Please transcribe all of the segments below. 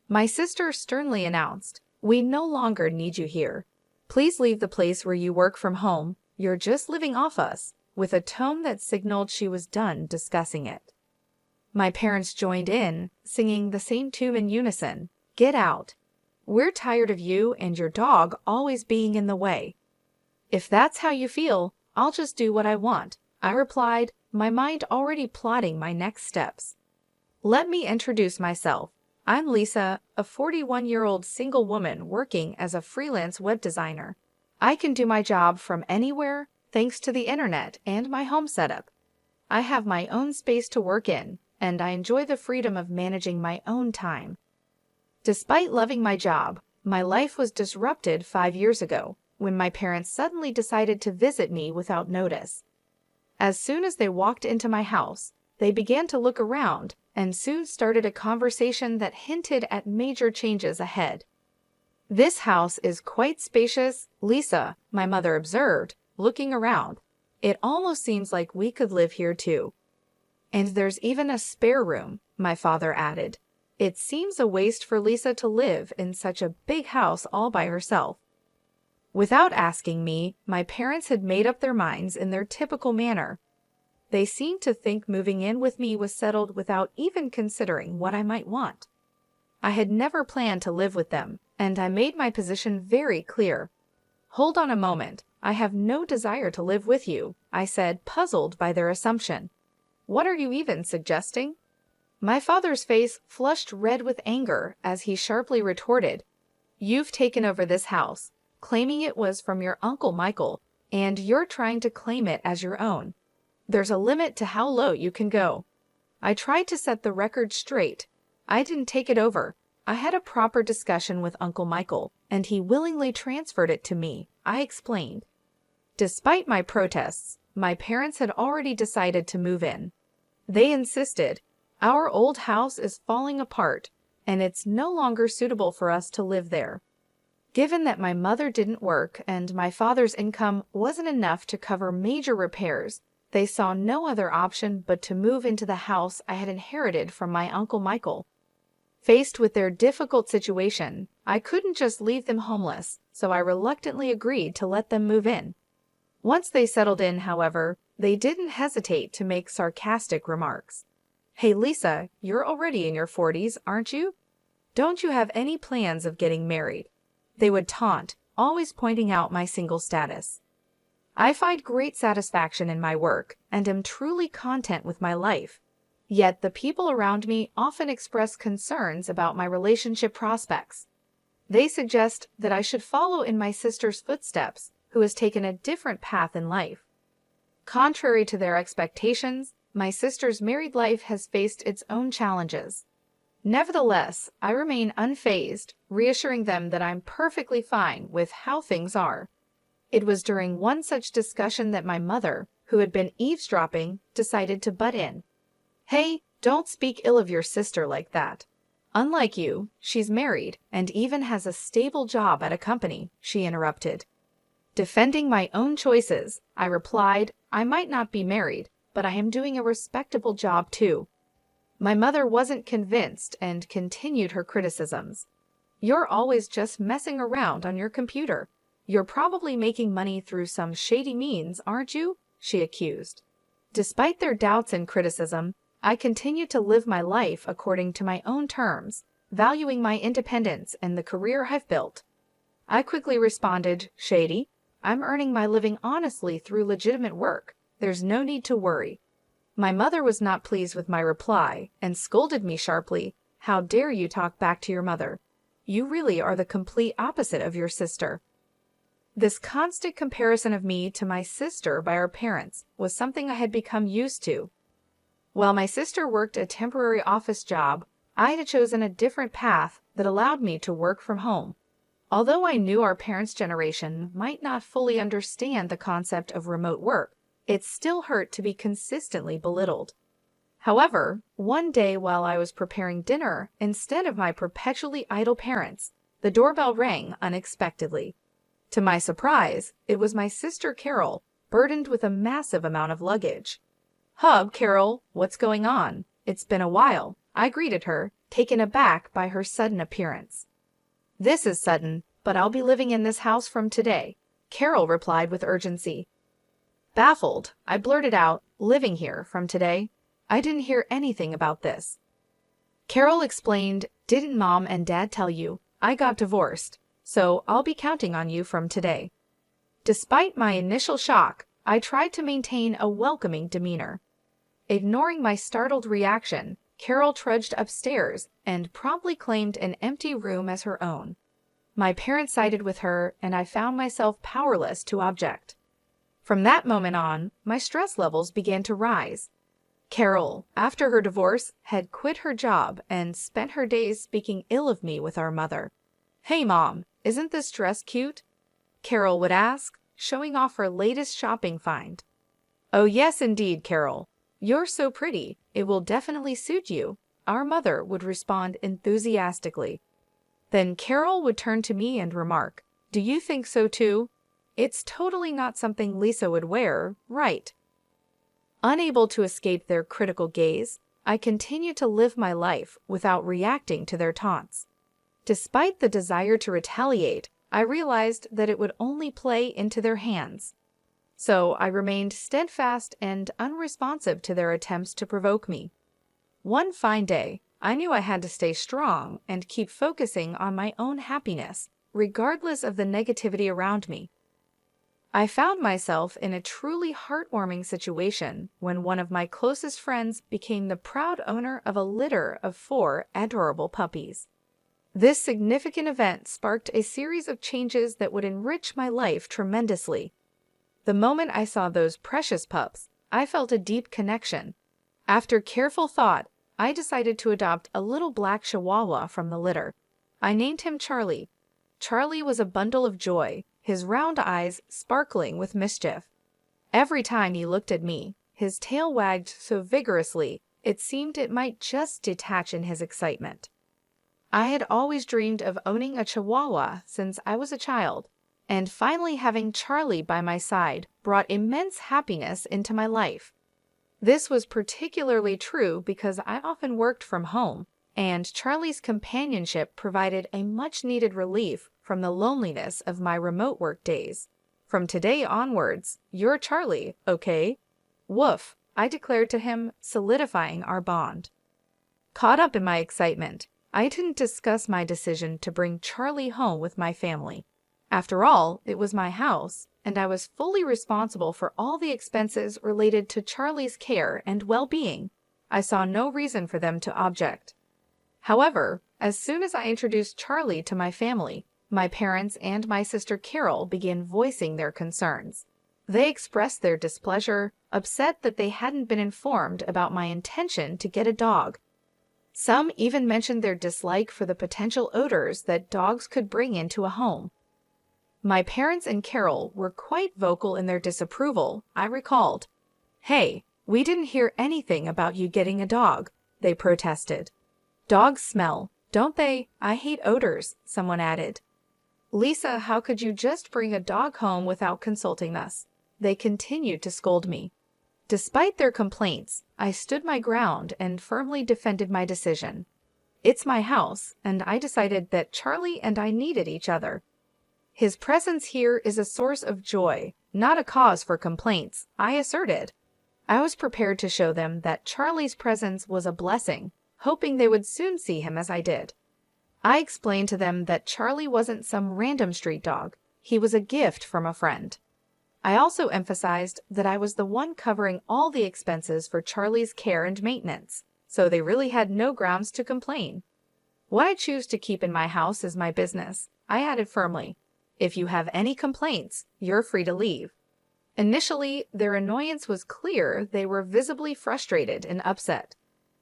My sister sternly announced, "We no longer need you here. Please leave the place where you work from home. You're just living off us," with a tone that signaled she was done discussing it. My parents joined in, singing the same tune in unison, "Get out. We're tired of you and your dog always being in the way." "If that's how you feel, I'll just do what I want," I replied, my mind already plotting my next steps. "Let me introduce myself. I'm Lisa, a 41-year-old single woman working as a freelance web designer. I can do my job from anywhere thanks to the internet and my home setup. I have my own space to work in, and I enjoy the freedom of managing my own time." Despite loving my job, my life was disrupted 5 years ago when my parents suddenly decided to visit me without notice. As soon as they walked into my house, they began to look around and soon started a conversation that hinted at major changes ahead. "This house is quite spacious, Lisa," my mother observed, looking around. "It almost seems like we could live here too." "And there's even a spare room," my father added. "It seems a waste for Lisa to live in such a big house all by herself." Without asking me, my parents had made up their minds in their typical manner. They seemed to think moving in with me was settled without even considering what I might want. I had never planned to live with them, and I made my position very clear. "Hold on a moment, I have no desire to live with you," I said, puzzled by their assumption. "What are you even suggesting?" My father's face flushed red with anger as he sharply retorted, "You've taken over this house, claiming it was from your Uncle Michael, and you're trying to claim it as your own. There's a limit to how low you can go." I tried to set the record straight. I didn't take it over. I had a proper discussion with Uncle Michael, and he willingly transferred it to me, I explained. Despite my protests, my parents had already decided to move in. They insisted, "Our old house is falling apart, and it's no longer suitable for us to live there." Given that my mother didn't work and my father's income wasn't enough to cover major repairs, they saw no other option but to move into the house I had inherited from my Uncle Michael. Faced with their difficult situation, I couldn't just leave them homeless, so I reluctantly agreed to let them move in. Once they settled in, however, they didn't hesitate to make sarcastic remarks. "Hey Lisa, you're already in your 40s, aren't you? Don't you have any plans of getting married?" They would taunt, always pointing out my single status. I find great satisfaction in my work and am truly content with my life. Yet the people around me often express concerns about my relationship prospects. They suggest that I should follow in my sister's footsteps, who has taken a different path in life. Contrary to their expectations, my sister's married life has faced its own challenges. Nevertheless, I remain unfazed, reassuring them that I'm perfectly fine with how things are. It was during one such discussion that my mother, who had been eavesdropping, decided to butt in. "Hey, don't speak ill of your sister like that. Unlike you, she's married and even has a stable job at a company," she interrupted. Defending my own choices, I replied, "I might not be married, but I am doing a respectable job too." My mother wasn't convinced and continued her criticisms. "You're always just messing around on your computer. You're probably making money through some shady means, aren't you?" she accused. Despite their doubts and criticism, I continued to live my life according to my own terms, valuing my independence and the career I've built. I quickly responded, "Shady? I'm earning my living honestly through legitimate work. There's no need to worry." My mother was not pleased with my reply and scolded me sharply. "How dare you talk back to your mother? You really are the complete opposite of your sister." This constant comparison of me to my sister by our parents was something I had become used to. While my sister worked a temporary office job, I had chosen a different path that allowed me to work from home. Although I knew our parents' generation might not fully understand the concept of remote work, it still hurt to be consistently belittled. However, one day while I was preparing dinner, instead of my perpetually idle parents, the doorbell rang unexpectedly. To my surprise, it was my sister Carol, burdened with a massive amount of luggage. "Hub, Carol, what's going on? It's been a while," I greeted her, taken aback by her sudden appearance. "This is sudden, but I'll be living in this house from today," Carol replied with urgency. Baffled, I blurted out, "Living here from today? I didn't hear anything about this." Carol explained, "Didn't Mom and Dad tell you? I got divorced, so I'll be counting on you from today." Despite my initial shock, I tried to maintain a welcoming demeanor. Ignoring my startled reaction, Carol trudged upstairs and promptly claimed an empty room as her own. My parents sided with her, and I found myself powerless to object. From that moment on, my stress levels began to rise. Carol, after her divorce, had quit her job and spent her days speaking ill of me with our mother. "Hey Mom, isn't this dress cute?" Carol would ask, showing off her latest shopping find. "Oh yes indeed, Carol. You're so pretty, it will definitely suit you," our mother would respond enthusiastically. Then Carol would turn to me and remark, "Do you think so too? It's totally not something Lisa would wear, right?" Unable to escape their critical gaze, I continued to live my life without reacting to their taunts. Despite the desire to retaliate, I realized that it would only play into their hands. So I remained steadfast and unresponsive to their attempts to provoke me. One fine day, I knew I had to stay strong and keep focusing on my own happiness, regardless of the negativity around me. I found myself in a truly heartwarming situation when one of my closest friends became the proud owner of a litter of 4 adorable puppies. This significant event sparked a series of changes that would enrich my life tremendously. The moment I saw those precious pups, I felt a deep connection. After careful thought, I decided to adopt a little black Chihuahua from the litter. I named him Charlie. Charlie was a bundle of joy, his round eyes sparkling with mischief. Every time he looked at me, his tail wagged so vigorously it seemed it might just detach in his excitement. I had always dreamed of owning a Chihuahua since I was a child, and finally having Charlie by my side brought immense happiness into my life. This was particularly true because I often worked from home, and Charlie's companionship provided a much-needed relief from the loneliness of my remote work days. "From today onwards, you're Charlie, okay?" "Woof," I declared to him, solidifying our bond. Caught up in my excitement, I didn't discuss my decision to bring Charlie home with my family. After all, it was my house, and I was fully responsible for all the expenses related to Charlie's care and well-being. I saw no reason for them to object. However, as soon as I introduced Charlie to my family, my parents and my sister Carol began voicing their concerns. They expressed their displeasure, upset that they hadn't been informed about my intention to get a dog. Some even mentioned their dislike for the potential odors that dogs could bring into a home. My parents and Carol were quite vocal in their disapproval, I recalled. "Hey, we didn't hear anything about you getting a dog," they protested. "Dogs smell, don't they? I hate odors," someone added. "Lisa, how could you just bring a dog home without consulting us?" They continued to scold me. Despite their complaints, I stood my ground and firmly defended my decision. It's my house, and I decided that Charlie and I needed each other. "His presence here is a source of joy, not a cause for complaints," I asserted. I was prepared to show them that Charlie's presence was a blessing, hoping they would soon see him as I did. I explained to them that Charlie wasn't some random street dog. He was a gift from a friend. I also emphasized that I was the one covering all the expenses for Charlie's care and maintenance, so they really had no grounds to complain. "What I choose to keep in my house is my business," I added firmly. "If you have any complaints, you're free to leave." Initially, their annoyance was clear. They were visibly frustrated and upset.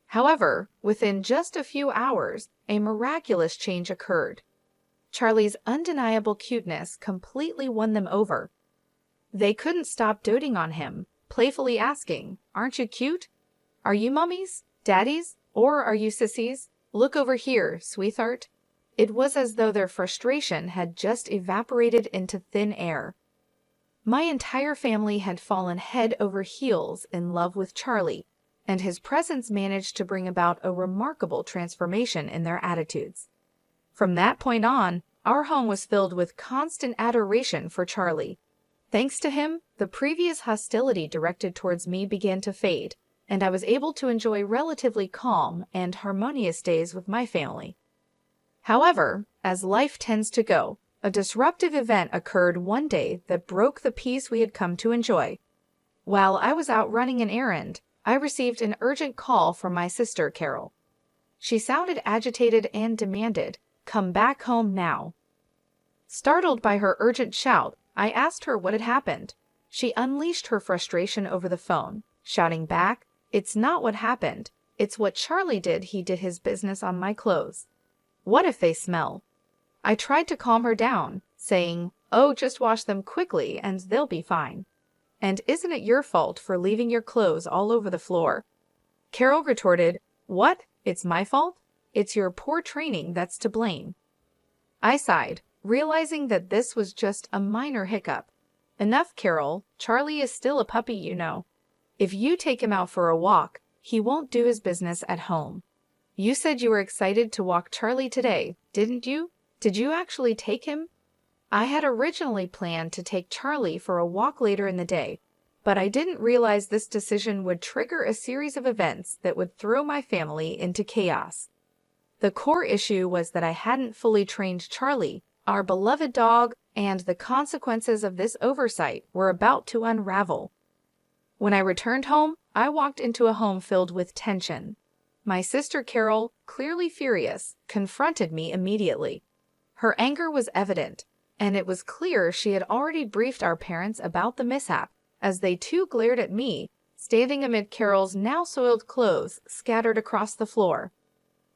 However, within just a few hours, a miraculous change occurred. Charlie's undeniable cuteness completely won them over. They couldn't stop doting on him, playfully asking, "Aren't you cute? Are you mummies, daddies, or are you sissies? Look over here, sweetheart." It was as though their frustration had just evaporated into thin air. My entire family had fallen head over heels in love with Charlie, and his presence managed to bring about a remarkable transformation in their attitudes. From that point on, our home was filled with constant adoration for Charlie. Thanks to him, the previous hostility directed towards me began to fade, and I was able to enjoy relatively calm and harmonious days with my family. However, as life tends to go, a disruptive event occurred one day that broke the peace we had come to enjoy. While I was out running an errand, I received an urgent call from my sister, Carol. She sounded agitated and demanded, "Come back home now." Startled by her urgent shout, I asked her what had happened. She unleashed her frustration over the phone, shouting back, "It's not what happened. It's what Charlie did. He did his business on my clothes. What if they smell?" I tried to calm her down, saying, "Oh, just wash them quickly and they'll be fine. And isn't it your fault for leaving your clothes all over the floor?" Carol retorted, "What? It's my fault? It's your poor training that's to blame." I sighed, realizing that this was just a minor hiccup. "Enough, Carol. Charlie is still a puppy, you know. If you take him out for a walk, he won't do his business at home. You said you were excited to walk Charlie today, didn't you? Did you actually take him?" I had originally planned to take Charlie for a walk later in the day, but I didn't realize this decision would trigger a series of events that would throw my family into chaos. The core issue was that I hadn't fully trained Charlie, our beloved dog, and the consequences of this oversight were about to unravel. When I returned home, I walked into a home filled with tension. My sister Carol, clearly furious, confronted me immediately. Her anger was evident, and it was clear she had already briefed our parents about the mishap, as they too glared at me, standing amid Carol's now soiled clothes scattered across the floor.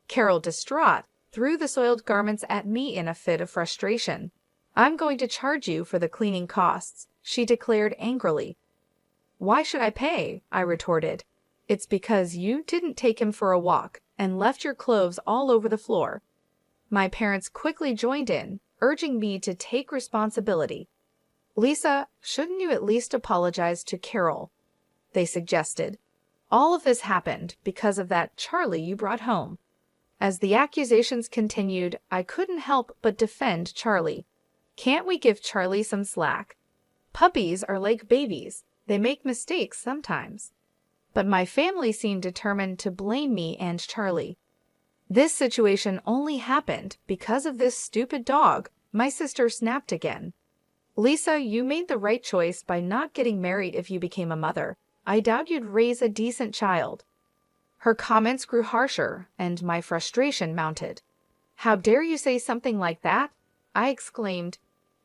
Carol, distraught, threw the soiled garments at me in a fit of frustration. "I'm going to charge you for the cleaning costs," she declared angrily. "Why should I pay?" I retorted. "It's because you didn't take him for a walk and left your clothes all over the floor." My parents quickly joined in, urging me to take responsibility. "Lisa, shouldn't you at least apologize to Carol?" they suggested. "All of this happened because of that Charlie you brought home." As the accusations continued, I couldn't help but defend Charlie. "Can't we give Charlie some slack? Puppies are like babies. They make mistakes sometimes." But my family seemed determined to blame me and Charlie. "This situation only happened because of this stupid dog," my sister snapped again. "Lisa, you made the right choice by not getting married if you became a mother. I doubt you'd raise a decent child." Her comments grew harsher, and my frustration mounted. "How dare you say something like that?" I exclaimed.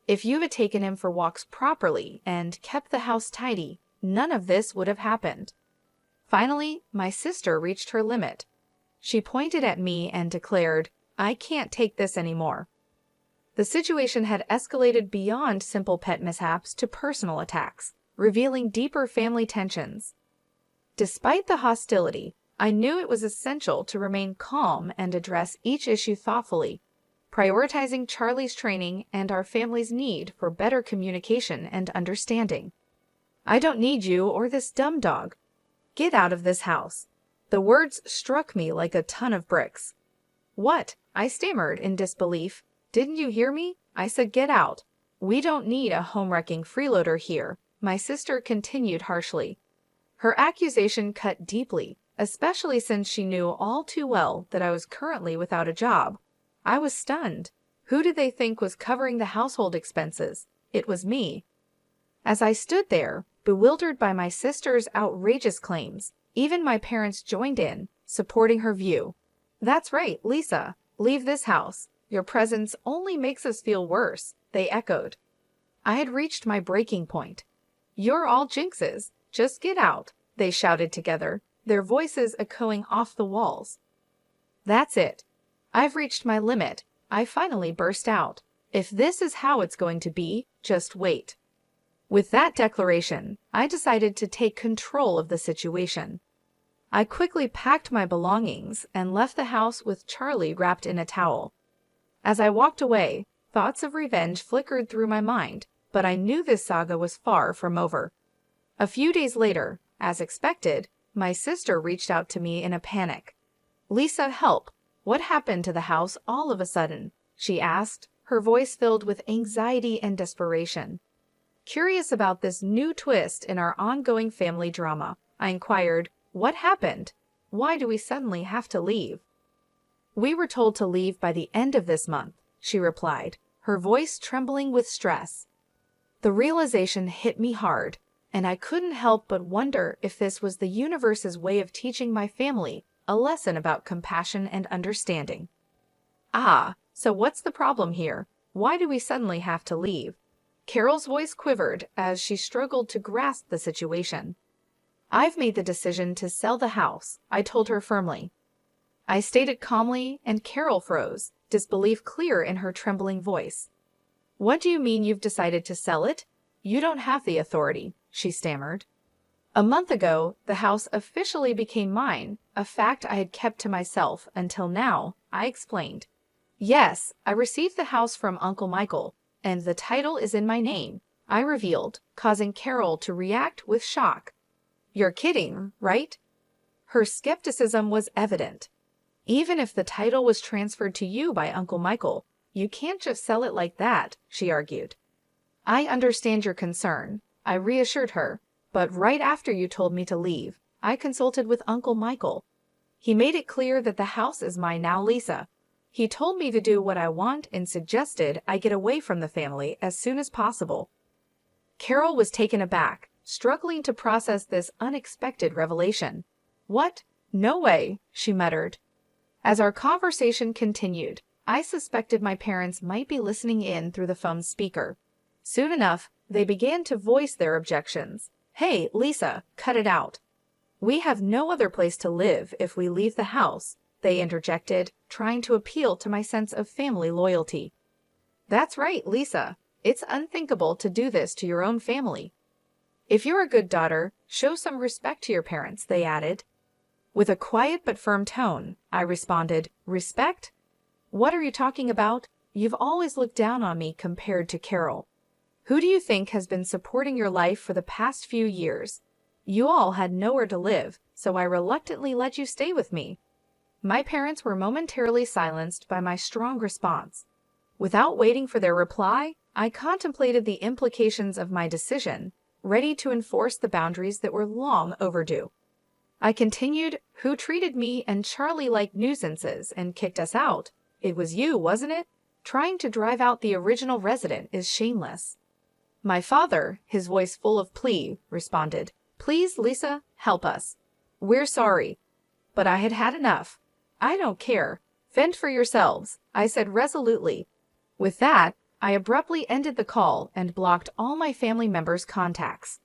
"If you had taken him for walks properly and kept the house tidy, none of this would have happened." Finally, my sister reached her limit. She pointed at me and declared, "I can't take this anymore." The situation had escalated beyond simple pet mishaps to personal attacks, revealing deeper family tensions. Despite the hostility, I knew it was essential to remain calm and address each issue thoughtfully, prioritizing Charlie's training and our family's need for better communication and understanding. "I don't need you or this dumb dog. Get out of this house." The words struck me like a ton of bricks. "What?" I stammered in disbelief. "Didn't you hear me? I said get out. We don't need a home-wrecking freeloader here," my sister continued harshly. Her accusation cut deeply, especially since she knew all too well that I was currently without a job. I was stunned. Who did they think was covering the household expenses? It was me. As I stood there, bewildered by my sister's outrageous claims, even my parents joined in, supporting her view. "That's right, Lisa. Leave this house. Your presence only makes us feel worse," they echoed. I had reached my breaking point. "You're all jinxes. Just get out," they shouted together, their voices echoing off the walls. "That's it. I've reached my limit," I finally burst out. "If this is how it's going to be, just wait." With that declaration, I decided to take control of the situation. I quickly packed my belongings and left the house with Charlie wrapped in a towel. As I walked away, thoughts of revenge flickered through my mind, but I knew this saga was far from over. A few days later, as expected, My sister reached out to me in a panic. "Lisa, help! What happened to the house all of a sudden?" she asked, her voice filled with anxiety and desperation. Curious about this new twist in our ongoing family drama, I inquired, "What happened? Why do we suddenly have to leave?" "We were told to leave by the end of this month," she replied, her voice trembling with stress. The realization hit me hard, and I couldn't help but wonder if this was the universe's way of teaching my family a lesson about compassion and understanding. "Ah, so what's the problem here? Why do we suddenly have to leave?" Carol's voice quivered as she struggled to grasp the situation. "I've made the decision to sell the house," I told her firmly. I stated calmly, and Carol froze, disbelief clear in her trembling voice. "What do you mean you've decided to sell it? You don't have the authority," she stammered. "A month ago, the house officially became mine, a fact I had kept to myself until now," I explained. "Yes, I received the house from Uncle Michael, and the title is in my name," I revealed, causing Carol to react with shock. "You're kidding, right?" Her skepticism was evident. "Even if the title was transferred to you by Uncle Michael, you can't just sell it like that," she argued. "I understand your concern," I reassured her, "but right after you told me to leave, I consulted with Uncle Michael. He made it clear that the house is mine now, Lisa. He told me to do what I want and suggested I get away from the family as soon as possible." Carol was taken aback, struggling to process this unexpected revelation. "What? No way," she muttered. As our conversation continued, I suspected my parents might be listening in through the phone's speaker. Soon enough, they began to voice their objections. "Hey, Lisa, cut it out. We have no other place to live if we leave the house," they interjected, trying to appeal to my sense of family loyalty. "That's right, Lisa. It's unthinkable to do this to your own family." "If you're a good daughter, show some respect to your parents," they added. With a quiet but firm tone, I responded, "Respect? What are you talking about? You've always looked down on me compared to Carol. Who do you think has been supporting your life for the past few years? You all had nowhere to live, so I reluctantly let you stay with me." My parents were momentarily silenced by my strong response. Without waiting for their reply, I contemplated the implications of my decision, ready to enforce the boundaries that were long overdue. I continued, "Who treated me and Charlie like nuisances and kicked us out? It was you, wasn't it? Trying to drive out the original resident is shameless." My father, his voice full of plea, responded, "Please, Lisa, help us. We're sorry." But I had had enough. "I don't care. Fend for yourselves," I said resolutely. With that, I abruptly ended the call and blocked all my family members' contacts.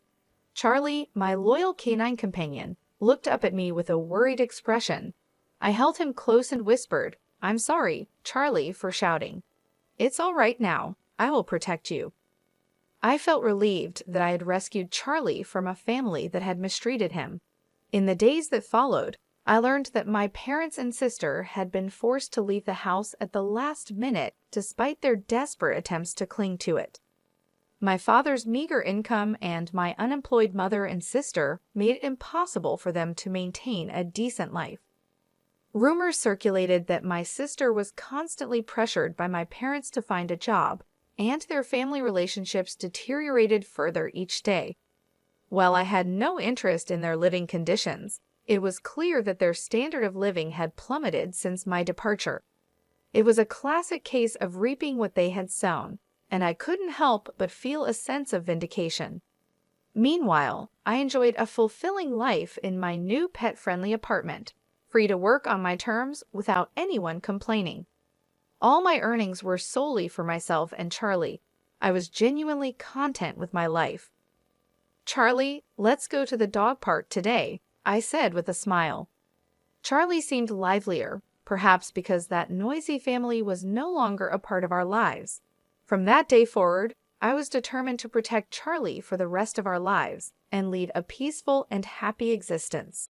Charlie, my loyal canine companion, looked up at me with a worried expression. I held him close and whispered, "I'm sorry, Charlie, for shouting. It's all right now. I will protect you." I felt relieved that I had rescued Charlie from a family that had mistreated him. In the days that followed, I learned that my parents and sister had been forced to leave the house at the last minute despite their desperate attempts to cling to it. My father's meager income and my unemployed mother and sister made it impossible for them to maintain a decent life. Rumors circulated that my sister was constantly pressured by my parents to find a job, and their family relationships deteriorated further each day. While I had no interest in their living conditions, it was clear that their standard of living had plummeted since my departure. It was a classic case of reaping what they had sown, and I couldn't help but feel a sense of vindication. Meanwhile, I enjoyed a fulfilling life in my new pet-friendly apartment, free to work on my terms without anyone complaining. All my earnings were solely for myself and Charlie. I was genuinely content with my life. "Charlie, let's go to the dog park today," I said with a smile. Charlie seemed livelier, perhaps because that noisy family was no longer a part of our lives. From that day forward, I was determined to protect Charlie for the rest of our lives and lead a peaceful and happy existence.